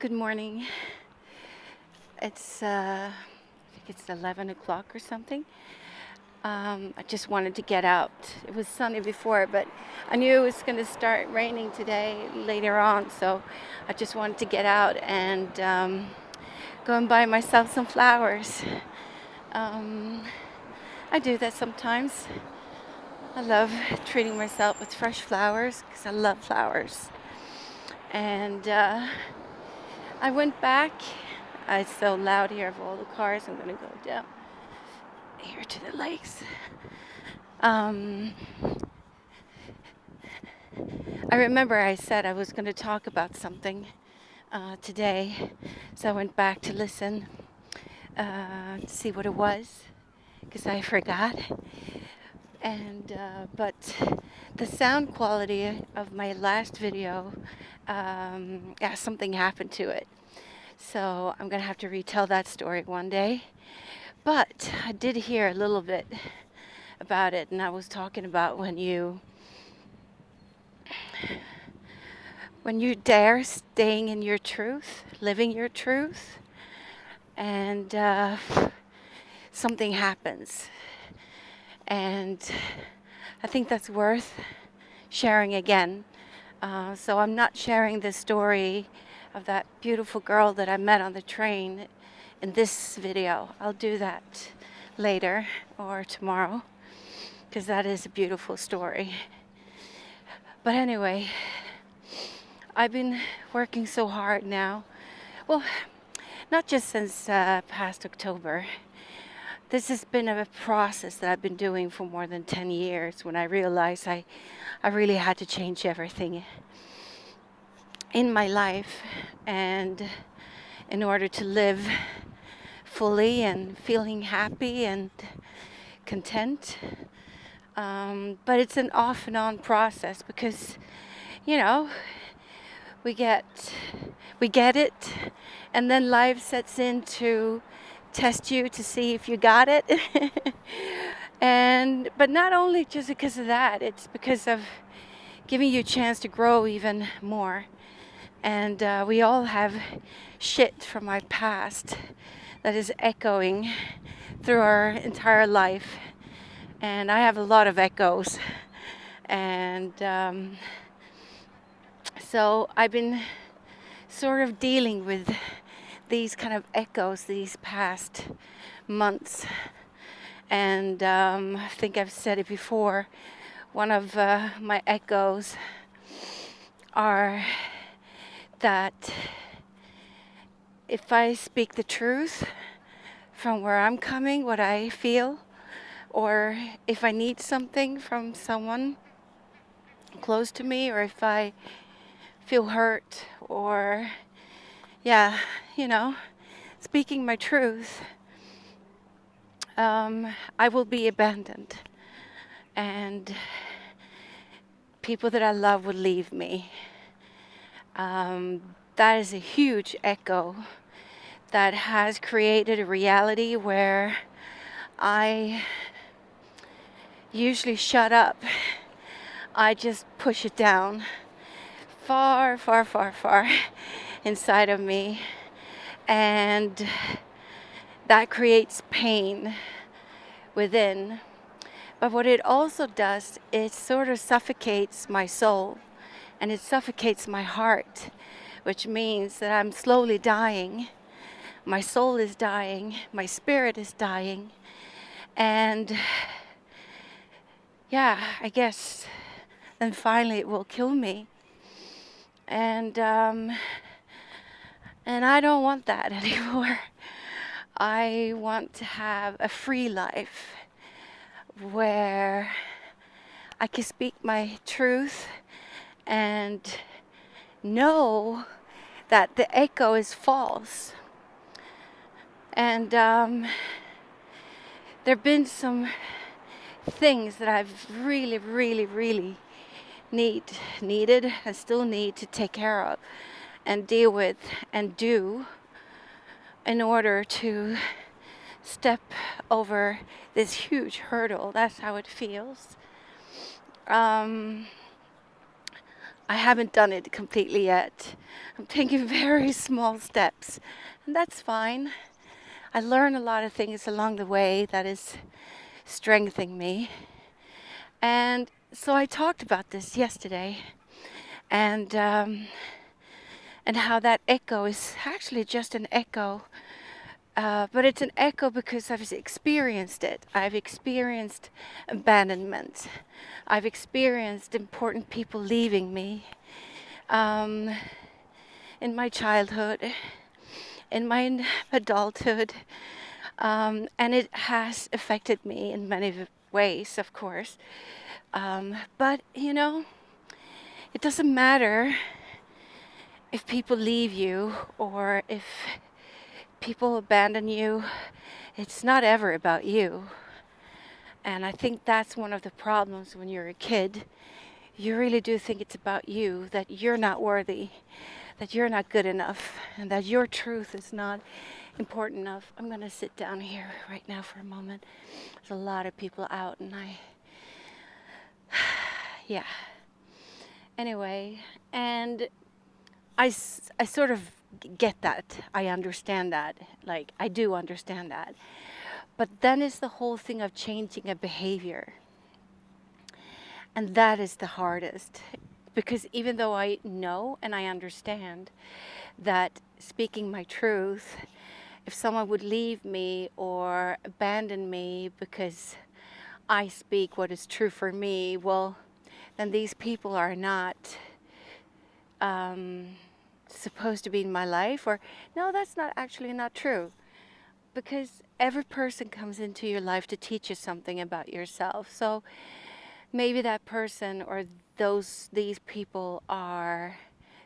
Good morning. I think it's 11 o'clock or something. I just wanted to get out. It was sunny before, but I knew it was going to start raining today later on, so I just wanted to get out and go and buy myself some flowers. Um, I do that sometimes. I love treating myself with fresh flowers because I love flowers. And I went back. It's so loud here of all the cars. I'm going to go down here to the lakes. Um, I remember I said I was going to talk about something today, so I went back to listen to see what it was because I forgot. And but the sound quality of my last video, something happened to it. So I'm going to have to retell that story one day. But I did hear a little bit about it, and I was talking about when you dare staying in your truth, living your truth, and something happens. And I think that's worth sharing again. So I'm not sharing the story of that beautiful girl that I met on the train in this video. I'll do that later or tomorrow because that is a beautiful story. But anyway, I've been working so hard now. Well, not just since past October. This has been a process that I've been doing for more than 10 years when I realized I really had to change everything in my life, and in order to live fully and feeling happy and content. But it's an off and on process because, you know, we get it, and then life sets in to test you to see if you got it. But not only just because of that, it's because of giving you a chance to grow even more. And we all have shit from my past that is echoing through our entire life. And I have a lot of echoes. And so I've been sort of dealing with these kind of echoes these past months. And I think I've said it before. One of my echoes are that if I speak the truth from where I'm coming, what I feel, or if I need something from someone close to me, or if I feel hurt, or speaking my truth, I will be abandoned, and people that I love will leave me. That is a huge echo that has created a reality where I usually shut up. I just push it down far, far, far, far inside of me. And that creates pain within. But what it also does, it sort of suffocates my soul, and it suffocates my heart, which means that I'm slowly dying. My soul is dying, my spirit is dying, and I guess then finally it will kill me. And I don't want that anymore. I want to have a free life where I can speak my truth and know that the echo is false. And there have been some things that I've really, really, really needed and still need to take care of and deal with and do in order to step over this huge hurdle. That's how it feels. I I haven't done it completely yet. I'm taking very small steps, and that's fine. I learn a lot of things along the way that is strengthening me. And so I talked about this yesterday, and how that echo is actually just an echo. But it's an echo because I've experienced it. I've experienced abandonment. I've experienced important people leaving me um, in my childhood, in my adulthood. And it has affected me in many ways, of course. But, it doesn't matter if people leave you or if people abandon you. It's not ever about you. And I think that's one of the problems when you're a kid. You really do think it's about you, that you're not worthy, that you're not good enough, and that your truth is not important enough. I'm going to sit down here right now for a moment. There's a lot of people out, and yeah. Anyway, and I sort of get that. I understand that. Like, I do understand that. But then is the whole thing of changing a behavior. And that is the hardest. Because even though I know and I understand that speaking my truth, if someone would leave me or abandon me because I speak what is true for me, well, then these people are not supposed to be in my life. Or no, that's not actually not true, because every person comes into your life to teach you something about yourself. So maybe that person or these people are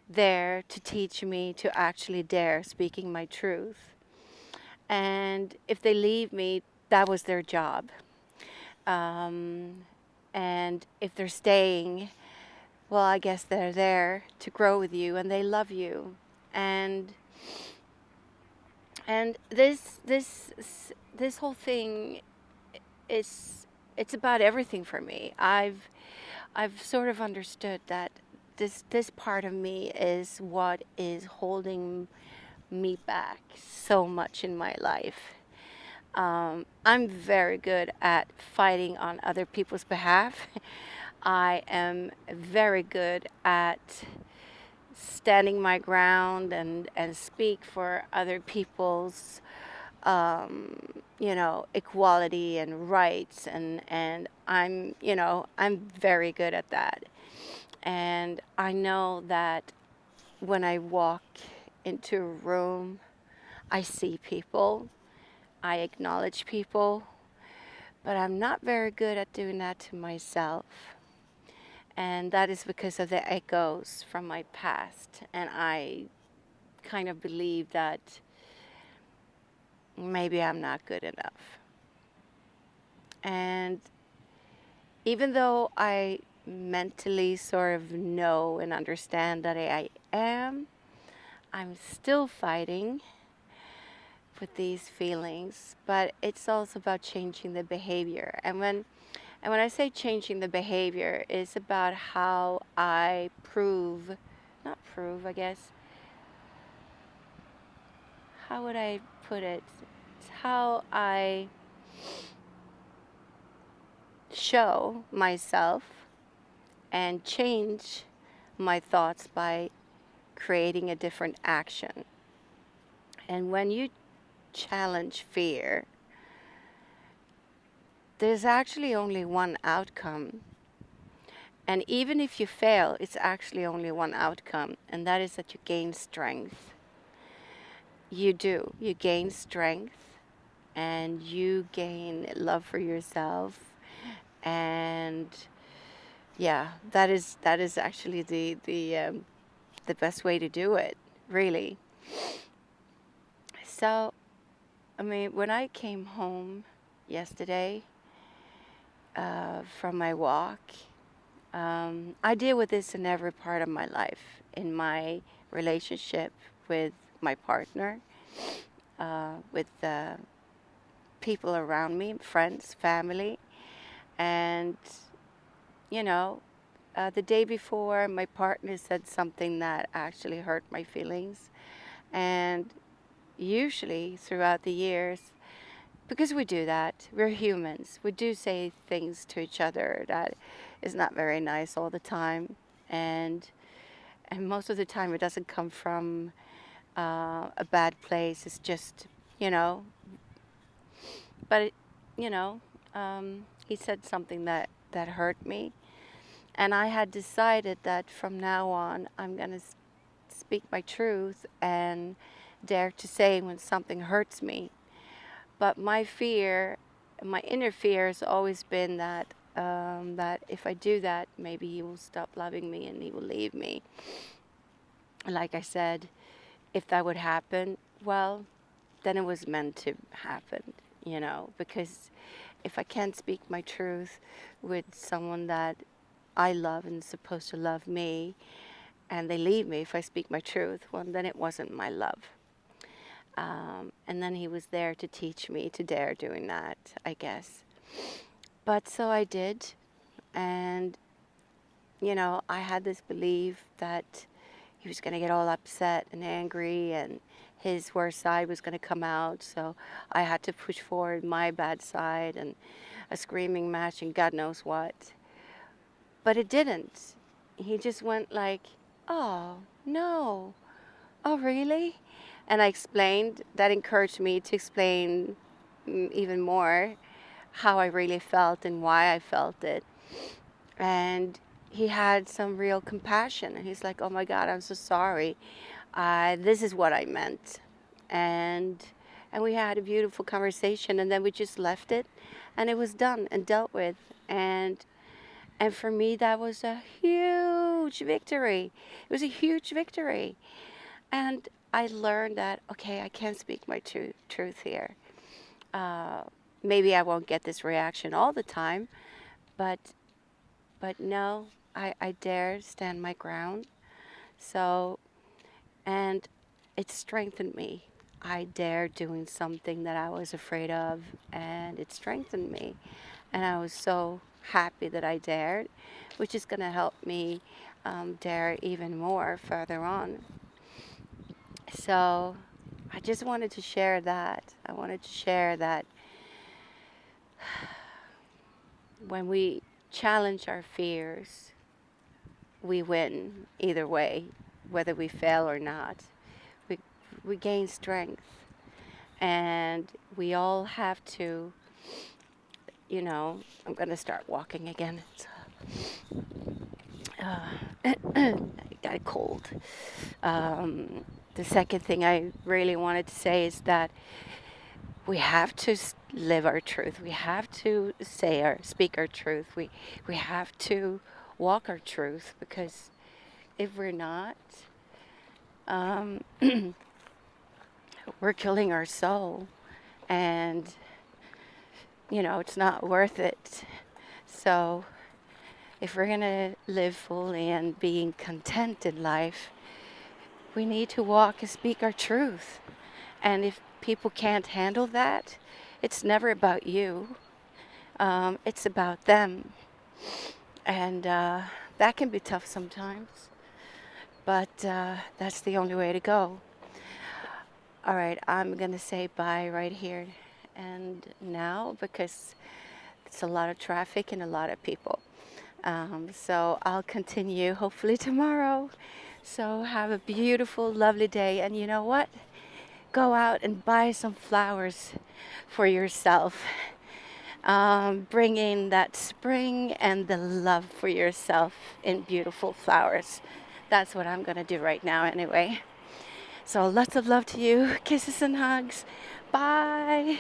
there to teach me to actually dare speaking my truth. And if they leave me, that was their job. And if they're staying, well, I guess they're there to grow with you, and they love you. And this whole thing it's about everything for me. I've sort of understood that this part of me is what is holding me back so much in my life. I'm very good at fighting on other people's behalf. I am very good at standing my ground and speak for other people's equality and rights, and I'm very good at that. And I know that when I walk into a room, I see people, I acknowledge people, but I'm not very good at doing that to myself. And that is because of the echoes from my past. And I kind of believe that maybe I'm not good enough. And even though I mentally sort of know and understand that I am, I'm still fighting with these feelings. But it's also about changing the behavior. And when I say changing the behavior, it's about how I I guess, how would I put it? It's how I show myself and change my thoughts by creating a different action. And when you challenge fear, there's actually only one outcome. And even if you fail, it's actually only one outcome, and that is that you gain strength. You do. You gain strength, and you gain love for yourself. And yeah, that is actually the best way to do it, really. So, I mean, when I came home yesterday from my walk, I deal with this in every part of my life, in my relationship with my partner, with the people around me, friends, family, and, the day before, my partner said something that actually hurt my feelings. And usually throughout the years, because we do that, we're humans, we do say things to each other that is not very nice all the time. And most of the time it doesn't come from a bad place. It's just, you know, but it, you know, he said something that hurt me, and I had decided that from now on I'm gonna speak my truth and dare to say when something hurts me. But my fear, my inner fear, has always been that if I do that, maybe he will stop loving me and he will leave me. Like I said, if that would happen, well, then it was meant to happen, because if I can't speak my truth with someone that I love and is supposed to love me, and they leave me if I speak my truth, well, then it wasn't my love. And then he was there to teach me to dare doing that, I guess. But so I did, and I had this belief that he was going to get all upset and angry, and his worst side was going to come out. So I had to push forward my bad side and a screaming match and God knows what. But it didn't. He just went like, "Oh, no. Oh, really?" And I explained. That encouraged me to explain even more how I really felt and why I felt it. And he had some real compassion. And he's like, "Oh my God, I'm so sorry. This is what I meant." And we had a beautiful conversation, and then we just left it, and it was done and dealt with. And for me, that was a huge victory. It was a huge victory. And I learned that, okay, I can't speak my truth here. Maybe I won't get this reaction all the time, but no, I dare stand my ground. So, and it strengthened me. I dared doing something that I was afraid of, and it strengthened me. And I was so happy that I dared, which is going to help me dare even more further on. So I just wanted to share that. I wanted to share that when we challenge our fears, we win either way, whether we fail or not. We gain strength, and we all have to, I'm going to start walking again. I got a cold. The second thing I really wanted to say is that we have to live our truth. We have to speak our truth. We have to walk our truth, because if we're not, we're killing our soul, and it's not worth it. So if we're gonna live fully and being content in life, we need to walk and speak our truth. And if people can't handle that, it's never about you. It's about them. And that can be tough sometimes, but that's the only way to go. All right, I'm going to say bye right here and now, because it's a lot of traffic and a lot of people. So I'll continue hopefully tomorrow. So have a beautiful, lovely day. And you know what? Go out and buy some flowers for yourself. Bring in that spring and the love for yourself in beautiful flowers. That's what I'm going to do right now anyway. So lots of love to you. Kisses and hugs. Bye.